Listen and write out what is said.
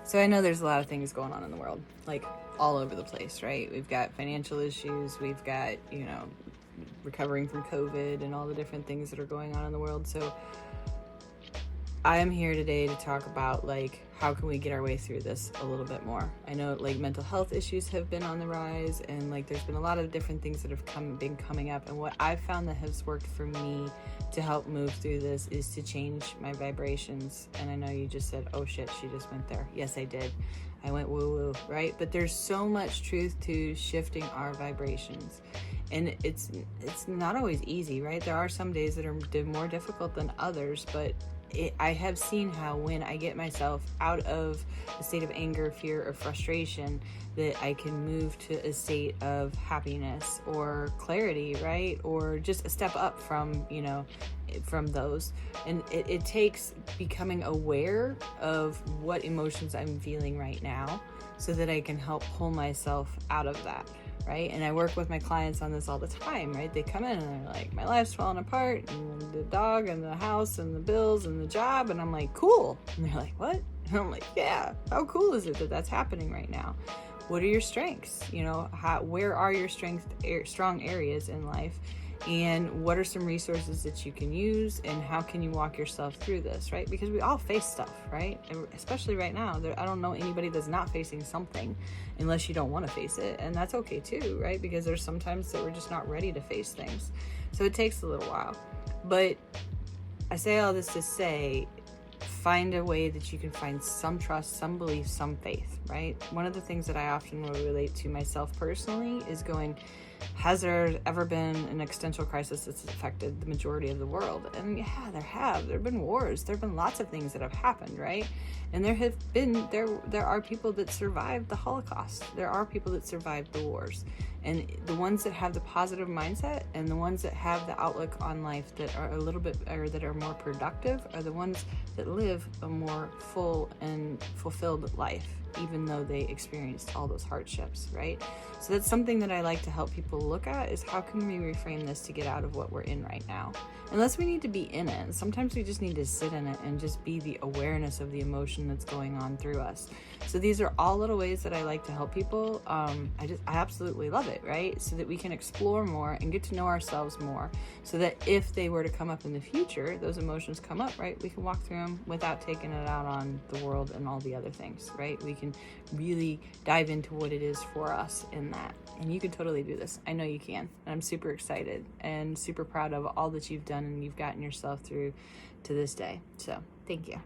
So I know there's a lot of things going on in the world, like all over the place, right? We've got financial issues, we've got, recovering from COVID and all the different things that are going on in the world. So I am here today to talk about how can we get our way through this a little bit more. I know mental health issues have been on the rise, and there's been a lot of different things that have been coming up, and what I've found that has worked for me to help move through this is to change my vibrations. And I know you just said, oh shit, she just went there. Yes, I did. I went woo woo, right? But there's so much truth to shifting our vibrations, and it's not always easy, right? There are some days that are more difficult than others, but I have seen how when I get myself out of a state of anger, fear, or frustration, that I can move to a state of happiness or clarity, right? Or just a step up from those. And it takes becoming aware of what emotions I'm feeling right now so that I can help pull myself out of that. Right? And I work with my clients on this all the time, right? They come in and they're like, my life's falling apart, and the dog and the house and the bills and the job. And I'm like, cool. And they're like, what? And I'm like, yeah, how cool is it that that's happening right now? What are your strengths? Where are your strong areas in life? And what are some resources that you can use, and how can you walk yourself through this, right? Because we all face stuff, right? And especially right now, I don't know anybody that's not facing something, unless you don't want to face it. And that's okay too, right? Because there's sometimes that we're just not ready to face things. So it takes a little while. But I say all this to say, find a way that you can find some trust, some belief, some faith, right? One of the things that I often will relate to myself personally is going, has there ever been an existential crisis that's affected the majority of the world? And yeah, there have been wars, there have been lots of things that have happened, right? And there are people that survived the Holocaust, there are people that survived the wars, and the ones that have the positive mindset and the ones that have the outlook on life that are that are more productive are the ones that live a more full and fulfilled life, even though they experienced all those hardships, right? So that's something that I like to help people look at, is how can we reframe this to get out of what we're in right now? Unless we need to be in it. Sometimes we just need to sit in it and just be the awareness of the emotion that's going on through us. So these are all little ways that I like to help people. I absolutely love it, right? So that we can explore more and get to know ourselves more, so that if they were to come up in the future, those emotions come up, right? We can walk through them without taking it out on the world and all the other things, right? We can really dive into what it is for us in that. And you can totally do this. I know you can. And I'm super excited and super proud of all that you've done and you've gotten yourself through to this day. So thank you.